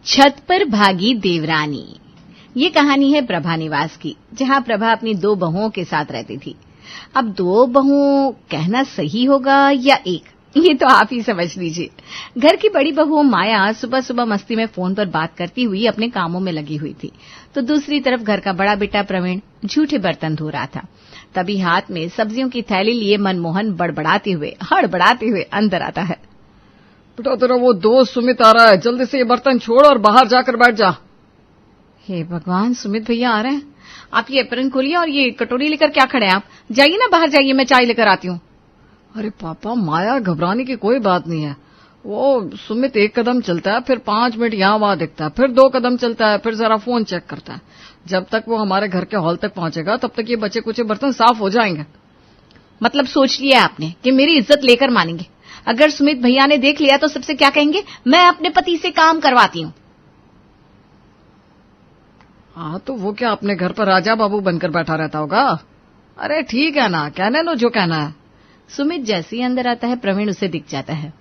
छत पर भागी देवरानी। ये कहानी है प्रभा निवास की, जहां प्रभा अपनी 2 बहुओं के साथ रहती थी। अब 2 बहुओं कहना सही होगा या एक, ये तो आप ही समझ लीजिए। घर की बड़ी बहू माया सुबह सुबह मस्ती में फोन पर बात करती हुई अपने कामों में लगी हुई थी, तो दूसरी तरफ घर का बड़ा बेटा प्रवीण झूठे बर्तन धो रहा था। तभी हाथ में सब्जियों की थैली लिए मनमोहन हड़बड़ाते हुए अंदर आता है। बेटा तेरा वो दोस्त सुमित आ रहा है, जल्दी से ये बर्तन छोड़ और बाहर जाकर बैठ जा। हे भगवान, सुमित भैया आ रहे हैं। आप ये एप्रन खोलिए और ये कटोरी लेकर क्या खड़े हैं आप? जाइए ना, बाहर जाइए, मैं चाय लेकर आती हूँ। अरे पापा, माया, घबराने की कोई बात नहीं है। वो सुमित 1 कदम चलता है, फिर 5 मिनट यहाँ वहां दिखता है, फिर 2 कदम चलता है, फिर जरा फोन चेक करता है। जब तक वो हमारे घर के हॉल तक पहुंचेगा तब तक ये बचे कुचे बर्तन साफ हो जाएंगे। मतलब सोच लिया आपने कि मेरी इज्जत लेकर मानेंगे? अगर सुमित भैया ने देख लिया तो सबसे क्या कहेंगे? मैं अपने पति से काम करवाती हूँ। हाँ तो वो क्या अपने घर पर राजा बाबू बनकर बैठा रहता होगा? अरे ठीक है ना, कहने लो जो कहना है। सुमित जैसे ही अंदर आता है प्रवीण उसे दिख जाता है।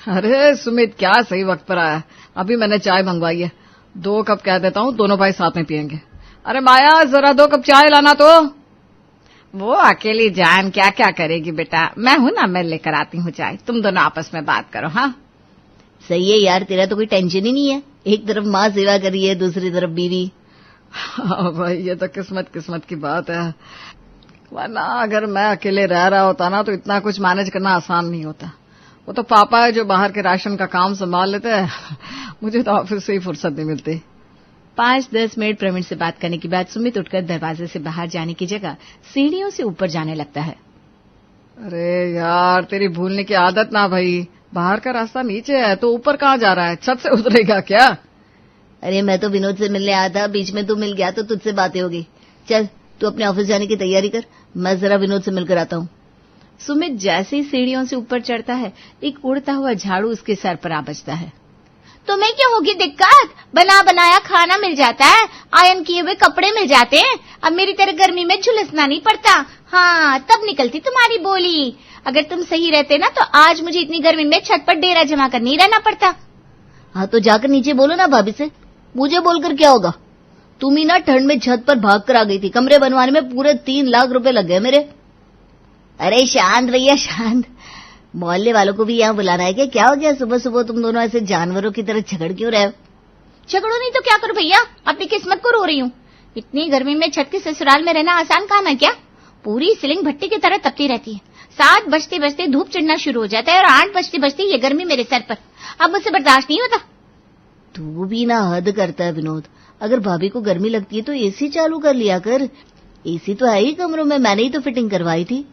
अरे सुमित, क्या सही वक्त पर आया। अभी मैंने चाय मंगवाई है, 2 कप कह देता हूँ, दोनों भाई साथ में पियेंगे। अरे माया, जरा 2 कप चाय लाना तो। वो अकेली जान क्या क्या करेगी बेटा, मैं हूं ना, मैं लेकर आती हूँ चाय, तुम दोनों आपस में बात करो। हाँ सही है यार, तेरा तो कोई टेंशन ही नहीं है। एक तरफ माँ सेवा कर रही है, दूसरी तरफ बीवी। हाँ भाई, ये तो किस्मत की बात है, वरना अगर मैं अकेले रह रहा होता ना तो इतना कुछ मैनेज करना आसान नहीं होता। वो तो पापा है जो बाहर के राशन का काम संभाल लेते हैं, मुझे तो ऑफिस से ही फुर्सत नहीं मिलती। 5-10 मिनट प्रवीण से बात करने के बाद सुमित उठकर दरवाजे से बाहर जाने की जगह सीढ़ियों से ऊपर जाने लगता है। अरे यार, तेरी भूलने की आदत ना भाई, बाहर का रास्ता नीचे है तो ऊपर कहाँ जा रहा है? छत से उतरेगा क्या? अरे मैं तो विनोद से मिलने आया था, बीच में तू मिल गया तो तुझसे बातें हो गई। चल तू अपने ऑफिस जाने की तैयारी कर, मैं जरा विनोद से मिलकर आता हूँ। सुमित जैसे ही सीढ़ियों से ऊपर चढ़ता है, एक उड़ता हुआ झाड़ू उसके सर पर आ बजता है। तुम्हें क्यों होगी दिक्कत? बना बनाया खाना मिल जाता है, आयरन किए हुए कपड़े मिल जाते हैं, अब मेरी तरह गर्मी में झुलसना नहीं पड़ता। हाँ तब निकलती तुम्हारी बोली। अगर तुम सही रहते ना तो आज मुझे इतनी गर्मी में छत पर डेरा जमा कर नहीं रहना पड़ता। हाँ तो जाकर नीचे बोलो ना भाभी से, मुझे बोलकर क्या होगा? तुम ही ना ठंड में छत पर भाग कर आ गई थी, कमरे बनवाने में पूरे 3 लाख रुपए लग गए मेरे। अरे शांत भैया शांत, मोहल्ले वालों को भी यहाँ बुलाना है क्या? क्या हो गया सुबह सुबह तुम दोनों ऐसे जानवरों की तरह झगड़ क्यों रहे हो? झगड़ो नहीं तो क्या करूं भैया, अपनी किस्मत को रो रही हूँ। इतनी गर्मी में छत के ससुराल में रहना आसान काम है क्या? पूरी सीलिंग भट्टी की तरह तपती रहती है। 7 बजते बजते धूप चढ़ना शुरू हो जाता है और 8 बजते बजते ये गर्मी मेरे सर पर, अब मुझसे बर्दाश्त नहीं होता। तू भी ना हद करता है विनोद, अगर भाभी को गर्मी लगती है तो एसी चालू कर लिया कर। एसी तो है ही कमरों में, मैंने ही तो फिटिंग करवाई थी।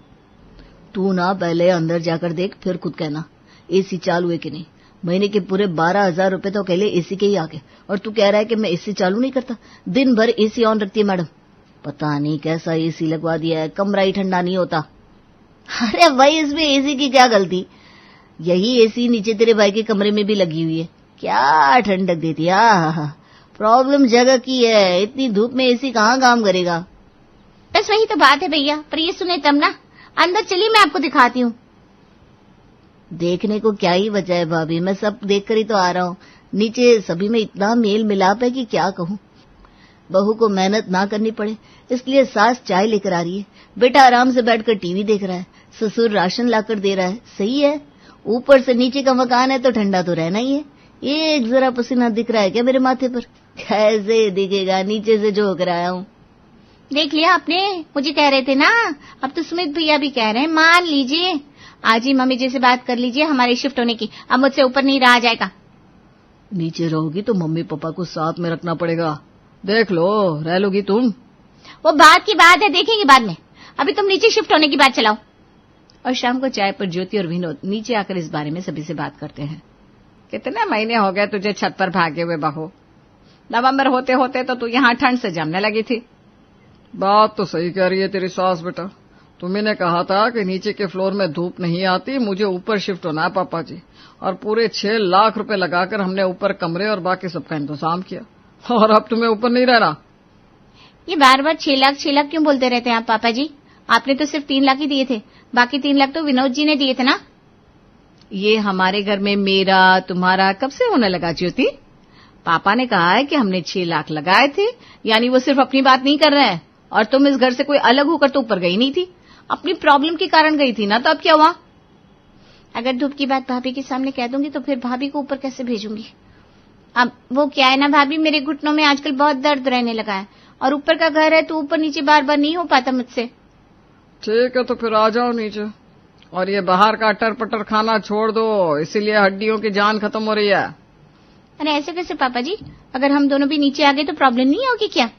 तू ना पहले अंदर जाकर देख, फिर खुद कहना एसी चालू है कि नहीं। महीने के पूरे 12,000 रुपए तो अकेले एसी के ही आ गए, और तू कह रहा है कि मैं एसी चालू नहीं करता। दिन भर एसी ऑन रखती है मैडम, पता नहीं कैसा एसी लगवा दिया है, कमरा ही ठंडा नहीं होता। अरे भाई इसमें एसी की क्या गलती, यही एसी नीचे तेरे भाई के कमरे में भी लगी हुई है, क्या ठंडक देती है। प्रॉब्लम जगह की है, इतनी धूप में एसी कहाँ काम करेगा। बस वही तो बात है भैया, पर ये सुने तब ना। अंदर चलिए मैं आपको दिखाती हूँ। देखने को क्या ही वजह है भाभी, मैं सब देख कर ही तो आ रहा हूँ। नीचे सभी में इतना मेल मिलाप है कि क्या कहूँ। बहू को मेहनत ना करनी पड़े इसलिए सास चाय लेकर आ रही है, बेटा आराम से बैठकर टीवी देख रहा है, ससुर राशन लाकर दे रहा है। सही है, ऊपर से नीचे का मकान है तो ठंडा तो रहना ही है। एक जरा पसीना दिख रहा है क्या मेरे माथे पर? कैसे दिखेगा, नीचे से जो होकर आया हूँ। देख लिया आपने, मुझे कह रहे थे ना, अब तो सुमित भैया भी कह रहे हैं, मान लीजिए। आज ही मम्मी जी से बात कर लीजिए हमारे शिफ्ट होने की, अब मुझसे ऊपर नहीं रहा जाएगा। नीचे रहोगी तो मम्मी पापा को साथ में रखना पड़ेगा, देख लो रह लोगी तुम। वो बात की बात है, देखेंगे बाद में, अभी तुम नीचे शिफ्ट होने की बात चलाओ। और शाम को चाय पर ज्योति और विनोद नीचे आकर इस बारे में सभी से बात करते हैं। कितने महीने हो गए तुझे छत पर भागे हुए बहू, नवंबर होते होते तो तू यहाँ ठंड से जमने लगी थी। बात तो सही कह रही है तेरी सास बेटा, तुम्ही ने कहा था कि नीचे के फ्लोर में धूप नहीं आती, मुझे ऊपर शिफ्ट होना है पापा जी, और पूरे 6 लाख रुपए लगाकर हमने ऊपर कमरे और बाकी सबका इंतजाम किया, और अब तुम्हें ऊपर नहीं रहना। ये बार बार 6 लाख क्यों बोलते रहते हैं आप पापा जी? आपने तो सिर्फ 3 लाख ही दिए थे, बाकी 3 लाख तो विनोद जी ने दिए थे ना। ये हमारे घर में मेरा तुम्हारा कब से होने लगा ज्योति? पापा ने कहा है कि हमने 6 लाख लगाए थे, यानी वो सिर्फ अपनी बात नहीं कर रहे हैं। और तुम इस घर से कोई अलग होकर तो ऊपर गई नहीं थी, अपनी प्रॉब्लम के कारण गई थी ना, तो अब क्या हुआ? अगर धूप की बात भाभी के सामने कह दूंगी तो फिर भाभी को ऊपर कैसे भेजूंगी? अब वो क्या है ना भाभी, मेरे घुटनों में आजकल बहुत दर्द रहने लगा है, और ऊपर का घर है तो ऊपर नीचे बार बार नहीं हो पाता मुझसे। ठीक है, तो फिर आ जाओ नीचे, और ये बाहर का अटर पटर खाना छोड़ दो, इसीलिए हड्डियों की जान खत्म हो रही है। अरे ऐसे कैसे पापा जी? अगर हम दोनों भी नीचे आ गए तो प्रॉब्लम नहीं होगी क्या?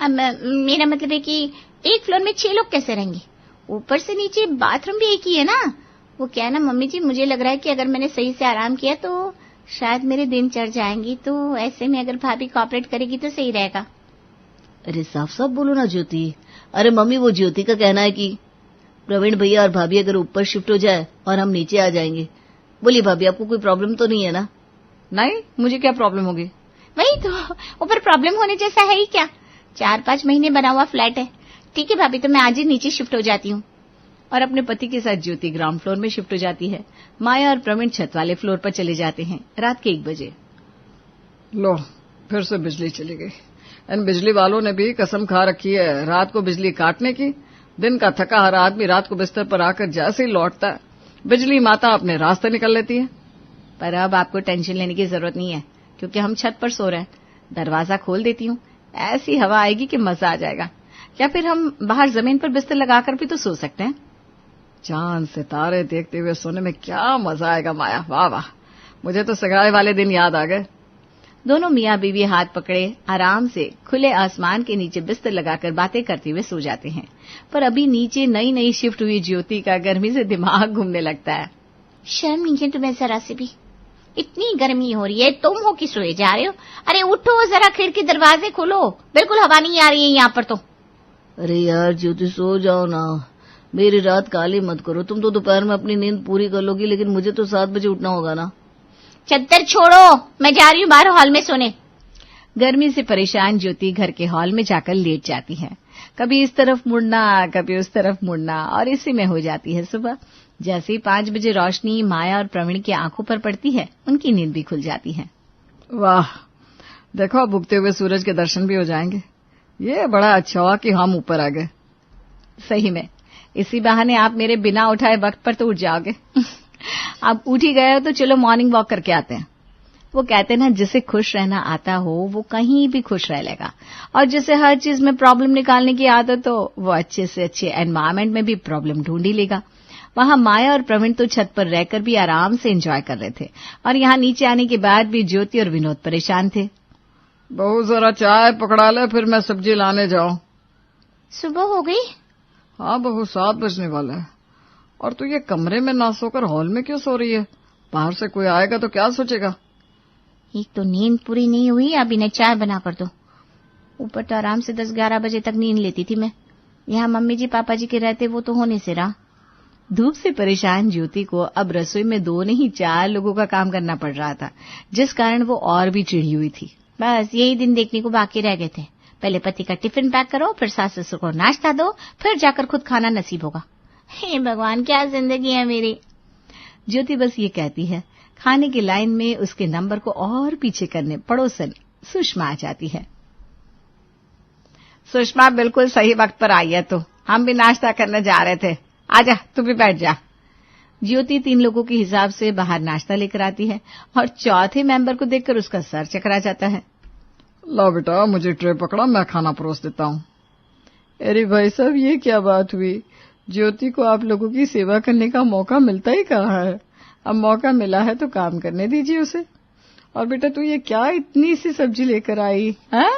अब मेरा मतलब है कि एक फ्लोर में 6 लोग कैसे रहेंगे? ऊपर से नीचे बाथरूम भी एक ही है ना। वो क्या है ना मम्मी जी, मुझे लग रहा है कि अगर मैंने सही से आराम किया तो शायद मेरे दिन चढ़ जाएंगी, तो ऐसे में अगर भाभी कोऑपरेट करेगी तो सही रहेगा। अरे साफ साफ बोलो ना ज्योति। अरे मम्मी, वो ज्योति का कहना है कि प्रवीण भैया और भाभी अगर ऊपर शिफ्ट हो जाए और हम नीचे आ जाएंगे। बोलिए भाभी, आपको कोई प्रॉब्लम तो नहीं है ना? नहीं, मुझे क्या प्रॉब्लम होगी? वही तो, ऊपर प्रॉब्लम होने जैसा है ही क्या? 4-5 महीने बना हुआ फ्लैट है। ठीक है भाभी, तो मैं आज ही नीचे शिफ्ट हो जाती हूँ। और अपने पति के साथ ज्योति ग्राउंड फ्लोर में शिफ्ट हो जाती है। माया और प्रवीण छत वाले फ्लोर पर चले जाते हैं। रात के 1 बजे। लो, फिर से बिजली चली गई। इन बिजली वालों ने भी कसम खा रखी है रात को बिजली काटने की। दिन का थका हर आदमी रात को बिस्तर पर आकर जैसे ही लौटता है, बिजली माता अपने रास्ते निकल लेती है। पर अब आपको टेंशन लेने की जरूरत नहीं है, क्योंकि हम छत पर सो रहे हैं। दरवाजा खोल देती हूँ, ऐसी हवा आएगी कि मजा आ जाएगा। या फिर हम बाहर जमीन पर बिस्तर लगाकर भी तो सो सकते हैं। चांद सितारे देखते हुए सोने में क्या मजा आएगा माया। वाह वाह, मुझे तो सगाई वाले दिन याद आ गए। दोनों मियाँ बीवी हाथ पकड़े आराम से खुले आसमान के नीचे बिस्तर लगाकर बातें करते हुए सो जाते हैं। पर अभी नीचे नई नई शिफ्ट हुई ज्योति का गर्मी से दिमाग घूमने लगता है। शर्म नहीं है तुम्हें जरा से भी? इतनी गर्मी हो रही है, तुम हो कि सोए जा रहे हो? अरे उठो जरा, खिड़की दरवाजे खोलो, बिल्कुल हवा नहीं आ रही है यहाँ पर तो। अरे यार ज्योति, सो जाओ ना, मेरी रात काली मत करो। तुम तो दोपहर में अपनी नींद पूरी कर लोगी, लेकिन मुझे तो 7 बजे उठना होगा ना। चद्दर छोड़ो, मैं जा रही हूँ बाहर हॉल में सोने। गर्मी से परेशान ज्योति घर के हॉल में जाकर लेट जाती है। कभी इस तरफ मुड़ना, कभी उस तरफ मुड़ना, और इसी में हो जाती है सुबह। जैसे ही 5 बजे रोशनी माया और प्रवीण की आंखों पर पड़ती है, उनकी नींद भी खुल जाती है। वाह, देखो अब उगते हुए सूरज के दर्शन भी हो जाएंगे। ये बड़ा अच्छा हुआ कि हम ऊपर आ गए। सही में, इसी बहाने आप मेरे बिना उठाए वक्त पर तो उठ जाओगे। आप उठ ही गए हो तो चलो मॉर्निंग वॉक करके आते हैं। वो कहते हैं ना, जिसे खुश रहना आता हो वो कहीं भी खुश रह लेगा, और जिसे हर चीज में प्रॉब्लम निकालने की आदत हो वो अच्छे से अच्छे एनवायरमेंट में भी प्रॉब्लम ढूंढ ही लेगा। वहां माया और प्रवीण तो छत पर रहकर भी आराम से एंजॉय कर रहे थे, और यहाँ नीचे आने के बाद भी ज्योति और विनोद परेशान थे। बहू जरा चाय पकड़ा ले, फिर मैं सब्जी लाने जाऊं। सुबह हो गई? हाँ बहू, 7 बजने वाला है। और तू ये कमरे में ना सोकर हॉल में क्यों सो रही है? बाहर से कोई आएगा तो क्या सोचेगा? एक तो नींद पूरी नहीं हुई, अब इन्हें चाय बना कर दो। ऊपर तो आराम से 10-11 बजे तक नींद लेती थी मैं, यहाँ मम्मी जी पापा जी के रहते वो तो होने से रहा। धूप से परेशान ज्योति को अब रसोई में 2 नहीं 4 लोगों का काम करना पड़ रहा था, जिस कारण वो और भी चिढ़ी हुई थी। बस यही दिन देखने को बाकी रह गए थे। पहले पति का टिफिन पैक करो, फिर सास ससुर को नाश्ता दो, फिर जाकर खुद खाना नसीब होगा। हे भगवान, क्या जिंदगी है मेरी। ज्योति बस ये कहती है। खाने की लाइन में उसके नंबर को और पीछे करने पड़ोसन सुषमा आ जाती है। सुषमा, बिल्कुल सही वक्त पर आई है तो हम भी नाश्ता करने जा रहे थे, आजा तू भी बैठ जा। ज्योति 3 लोगों के हिसाब से बाहर नाश्ता लेकर आती है, और चौथे मेंबर को देखकर उसका सर चकरा जाता है। ला बेटा, मुझे ट्रे पकड़ा, मैं खाना परोस देता हूँ। अरे भाई साहब, ये क्या बात हुई? ज्योति को आप लोगों की सेवा करने का मौका मिलता ही कहाँ है। अब मौका मिला है तो काम करने दीजिए उसे। और बेटा तू ये क्या इतनी सी सब्जी लेकर आई है?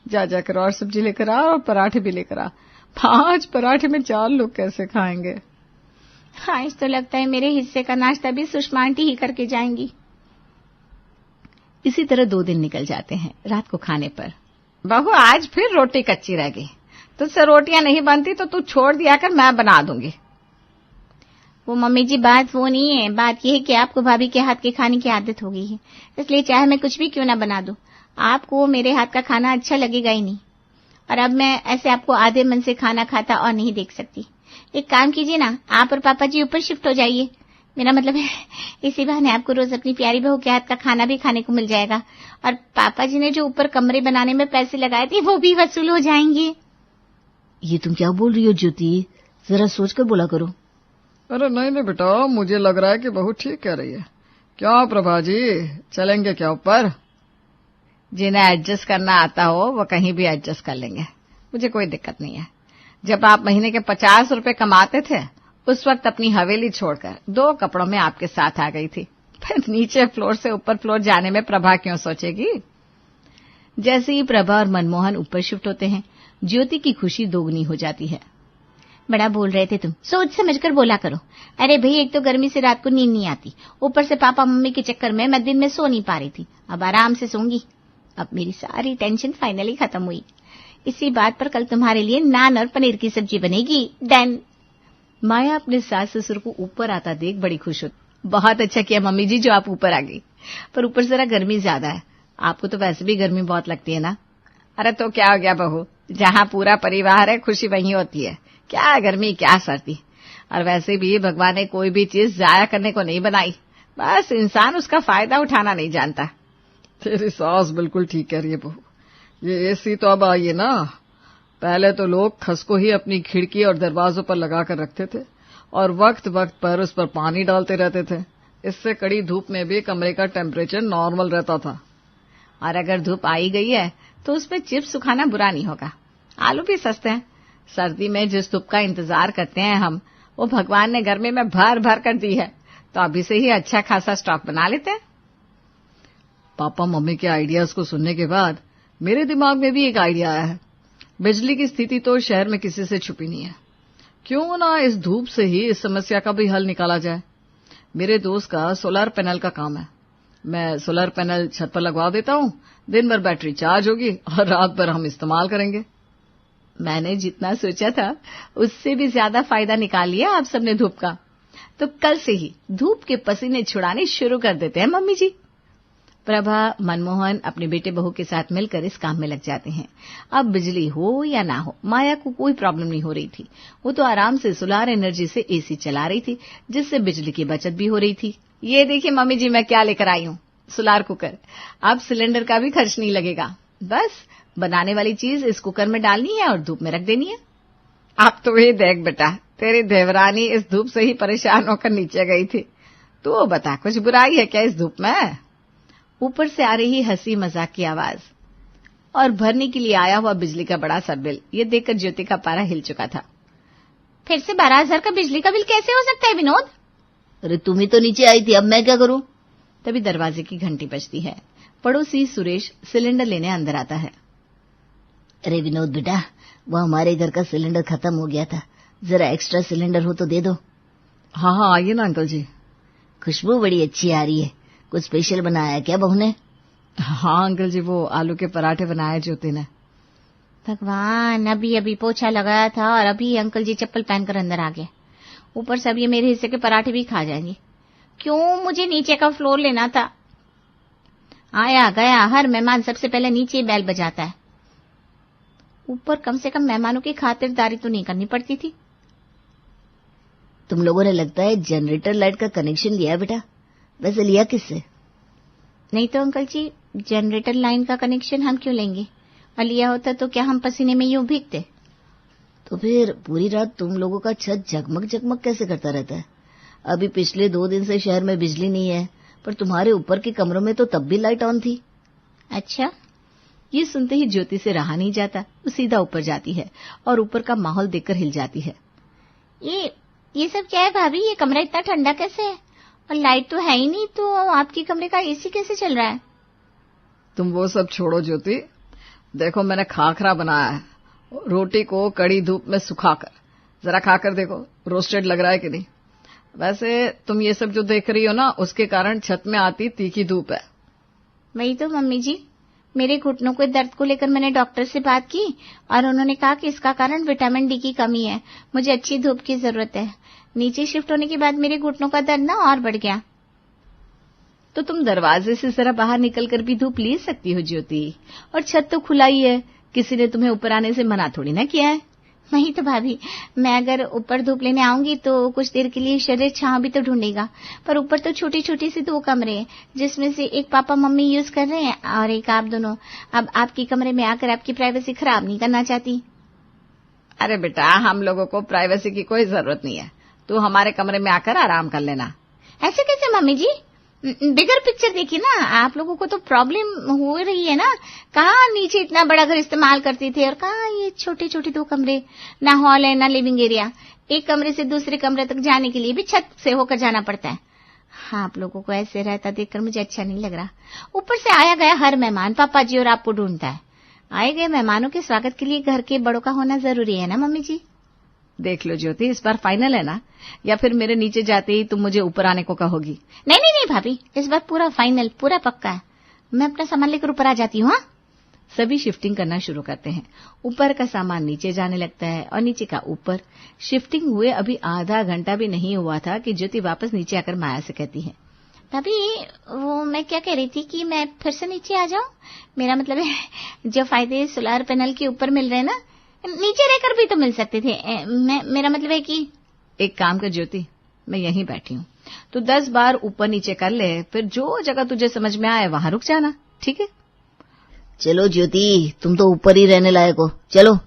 जा जाकर और सब्जी लेकर आ, और पराठे भी लेकर आ। 5 पराठे में 4 लोग कैसे खाएंगे? हाँ, इस तो लगता है मेरे हिस्से का नाश्ता भी सुषमा आंटी ही करके जाएंगी। इसी तरह 2 दिन निकल जाते हैं। रात को खाने पर, बहू आज फिर रोटी कच्ची रह गई, तुझसे रोटियां नहीं बनती तो तू छोड़ दिया कर, मैं बना दूंगी। वो मम्मी जी, बात वो नहीं है, बात ये है कि आपको भाभी के हाथ के खाने की आदत हो गई है, इसलिए चाहे मैं कुछ भी क्यों ना बना दूं, आपको मेरे हाथ का खाना अच्छा लगेगा ही नहीं। और अब मैं ऐसे आपको आधे मन से खाना खाता और नहीं देख सकती। एक काम कीजिए ना, आप और पापा जी ऊपर शिफ्ट हो जाइए, मेरा मतलब है इसी बहाने आपको रोज अपनी प्यारी बहू के हाथ का खाना भी खाने को मिल जाएगा और पापा जी ने जो ऊपर कमरे बनाने में पैसे लगाए थे वो भी वसूल हो जाएंगे। ये तुम क्या बोल रही हो ज्योति, जरा सोचकर बोला करो। अरे नहीं बेटा, मुझे लग रहा है कि बहू ठीक कह रही है। क्या प्रभा जी, चलेंगे क्या ऊपर? जिन्हें एडजस्ट करना आता हो वो कहीं भी एडजस्ट कर लेंगे, मुझे कोई दिक्कत नहीं है। जब आप महीने के 50 रुपए कमाते थे उस वक्त अपनी हवेली छोड़कर 2 कपड़ों में आपके साथ आ गई थी, फिर नीचे फ्लोर से ऊपर फ्लोर जाने में प्रभा क्यों सोचेगी? जैसे ही प्रभा और मनमोहन ऊपर शिफ्ट होते हैं ज्योति की खुशी दोगुनी हो जाती है। बड़ा बोल रहे थे तुम, सोच समझकर बोला करो। अरे भाई, एक तो गर्मी से रात को नींद नहीं आती, ऊपर से पापा मम्मी के चक्कर में मैं दिन में सो नहीं पा रही थी। अब आराम से सोऊंगी। अब मेरी सारी टेंशन फाइनली खत्म हुई। इसी बात पर कल तुम्हारे लिए नान और पनीर की सब्जी बनेगी। डन। माया अपने सास ससुर को ऊपर आता देख बड़ी खुश होती। बहुत अच्छा किया मम्मी जी जो आप ऊपर आ गई, पर ऊपर जरा गर्मी ज्यादा है। आपको तो वैसे भी गर्मी बहुत लगती है ना। अरे तो क्या हो गया बहू, जहाँ पूरा परिवार है खुशी वहीं होती है। क्या गर्मी क्या सर्दी, और वैसे भी भगवान ने कोई भी चीज जाया करने को नहीं बनाई, बस इंसान उसका फायदा उठाना नहीं जानता। तेरी सास बिल्कुल ठीक कह रही है बहू। ये एसी तो अब आई है ना, पहले तो लोग खस को ही अपनी खिड़की और दरवाजों पर लगा कर रखते थे और वक्त वक्त पर उस पर पानी डालते रहते थे। इससे कड़ी धूप में भी कमरे का टेम्परेचर नॉर्मल रहता था। और अगर धूप आई गई है तो उसमें चिप्स सुखाना बुरा नहीं होगा। आलू भी सस्ते हैं। सर्दी में जिस धूप का इंतजार करते हैं हम, वो भगवान ने गर्मी में भर भर कर दी है, तो अभी से ही अच्छा खासा स्टॉक बना लेते हैं। पापा मम्मी के आइडियाज को सुनने के बाद मेरे दिमाग में भी एक आइडिया आया है। बिजली की स्थिति तो शहर में किसी से छुपी नहीं है, क्यों ना इस धूप से ही इस समस्या का भी हल निकाला जाए। मेरे दोस्त का सोलर पैनल का काम है, मैं सोलर पैनल छत पर लगवा देता हूँ, दिन भर बैटरी चार्ज होगी और रात भर हम इस्तेमाल करेंगे। मैंने जितना सोचा था उससे भी ज्यादा फायदा निकाल लिया आप सबने धूप का। तो कल से ही धूप के पसीने छुड़ाने शुरू कर देते हैं मम्मी जी। प्रभा मनमोहन अपने बेटे बहू के साथ मिलकर इस काम में लग जाते हैं। अब बिजली हो या ना हो माया को कोई प्रॉब्लम नहीं हो रही थी। वो तो आराम से सोलर एनर्जी से एसी चला रही थी, जिससे बिजली की बचत भी हो रही थी। ये देखिए मम्मी जी मैं क्या लेकर आई हूँ, सोलर कुकर। अब सिलेंडर का भी खर्च नहीं लगेगा, बस बनाने वाली चीज इस कुकर में डालनी है और धूप में रख देनी है। अब तो ये देख बेटा, तेरी देवरानी इस धूप से ही परेशान होकर नीचे गई थी। तू बता कुछ बुराई है क्या इस धूप में? ऊपर से आ रही हंसी मजाक की आवाज और भरने के लिए आया हुआ बिजली का बड़ा सा बिल, ये देखकर ज्योति का पारा हिल चुका था। फिर से 12,000 का बिजली का बिल कैसे हो सकता है विनोद? अरे तुम ही तो नीचे आई थी, अब मैं क्या करूं? तभी दरवाजे की घंटी बजती है। पड़ोसी सुरेश सिलेंडर लेने अंदर आता है। अरे विनोद बेटा, वो हमारे घर का सिलेंडर खत्म हो गया था, जरा एक्स्ट्रा सिलेंडर हो तो दे दो। हाँ हाँ आइए ना अंकल जी। खुशबू बड़ी अच्छी आ रही है, कुछ स्पेशल बनाया क्या बहू ने? हाँ अंकल जी, वो आलू के पराठे बनाए ज्योति ने। भगवान, अभी अभी पोछा लगाया था और अभी अंकल जी चप्पल पहनकर अंदर आ गए। ऊपर से अब ये मेरे हिस्से के पराठे भी खा जाएंगे। क्यों मुझे नीचे का फ्लोर लेना था? आया गया हर मेहमान सबसे पहले नीचे ही बैल बजाता है। ऊपर कम से कम मेहमानों की खातिरदारी तो नहीं करनी पड़ती थी। तुम लोगों ने लगता है जनरेटर लाइट का कनेक्शन लिया बेटा। वैसे लिया किससे? नहीं तो अंकल जी, जनरेटर लाइन का कनेक्शन हम क्यों लेंगे, और लिया होता तो क्या हम पसीने में यूं भीगते? तो फिर पूरी रात तुम लोगों का छत जगमग जगमग कैसे करता रहता है? अभी पिछले 2 दिन से शहर में बिजली नहीं है, पर तुम्हारे ऊपर के कमरों में तो तब भी लाइट ऑन थी। अच्छा। ये सुनते ही ज्योति से रहा नहीं जाता, वो सीधा ऊपर जाती है और ऊपर का माहौल देखकर हिल जाती है। ये सब क्या है भाभी? ये कमरा इतना ठंडा कैसे है? और लाइट तो है ही नहीं, तो आपके कमरे का एसी कैसे चल रहा है? तुम वो सब छोड़ो ज्योति, देखो मैंने खाखरा बनाया है, रोटी को कड़ी धूप में सुखाकर। जरा खाकर देखो, रोस्टेड लग रहा है कि नहीं। वैसे तुम ये सब जो देख रही हो ना, उसके कारण छत में आती तीखी धूप है। वही तो मम्मी जी, मेरे घुटनों के दर्द को लेकर मैंने डॉक्टर से बात की और उन्होंने कहा कि इसका कारण विटामिन डी की कमी है, मुझे अच्छी धूप की जरूरत है। नीचे शिफ्ट होने के बाद मेरे घुटनों का दर्द ना और बढ़ गया। तो तुम दरवाजे से जरा बाहर निकलकर भी धूप ले सकती हो ज्योति, और छत तो खुला ही है, किसी ने तुम्हें ऊपर आने से मना थोड़ी ना किया है। वही तो भाभी, मैं अगर ऊपर धूप लेने आऊंगी तो कुछ देर के लिए शरीर छांव भी तो ढूंढेगा, पर ऊपर तो छोटी छोटी सी 2 कमरे हैं, जिसमें से एक पापा मम्मी यूज कर रहे हैं और एक आप दोनों। अब आपके कमरे में आकर आपकी प्राइवेसी खराब नहीं करना चाहती। अरे बेटा, हम लोगों को प्राइवेसी की कोई जरूरत नहीं है, तू हमारे कमरे में आकर आराम कर लेना। ऐसे कैसे मम्मी जी? बिगर पिक्चर देखिए ना, आप लोगों को तो प्रॉब्लम हो रही है ना। कहाँ नीचे इतना बड़ा घर इस्तेमाल करते थे और कहाँ ये छोटे छोटे 2 कमरे, ना हॉल है ना लिविंग एरिया। एक कमरे से दूसरे कमरे तक जाने के लिए भी छत से होकर जाना पड़ता है। हाँ, आप लोगों को ऐसे रहता देखकर मुझे अच्छा नहीं लग रहा। ऊपर से आया गया हर मेहमान पापा जी और आपको ढूंढता है। आए गए मेहमानों के स्वागत के लिए घर के बड़ों का होना जरूरी है ना मम्मी जी। देख लो ज्योति, इस बार फाइनल है ना, या फिर मेरे नीचे जाते ही तुम मुझे ऊपर आने को कहोगी? नहीं नहीं नहीं भाभी, इस बार पूरा फाइनल, पूरा पक्का है। मैं अपना सामान लेकर ऊपर आ जाती हूँ। सभी शिफ्टिंग करना शुरू करते हैं। ऊपर का सामान नीचे जाने लगता है और नीचे का ऊपर। शिफ्टिंग हुए अभी आधा घंटा भी नहीं हुआ था कि ज्योति वापस नीचे आकर माया से कहती है, भाभी वो मैं क्या कह रही थी कि मैं फिर से नीचे आ जाऊं। मेरा मतलब है, जो फायदे सोलर पैनल के ऊपर मिल रहे हैं ना, नीचे रहकर भी तो मिल सकते थे। मेरा मतलब है कि एक काम कर ज्योति, मैं यहीं बैठी हूँ, तो 10 बार ऊपर नीचे कर ले, फिर जो जगह तुझे समझ में आए वहां रुक जाना, ठीक है? चलो ज्योति, तुम तो ऊपर ही रहने लायक हो, चलो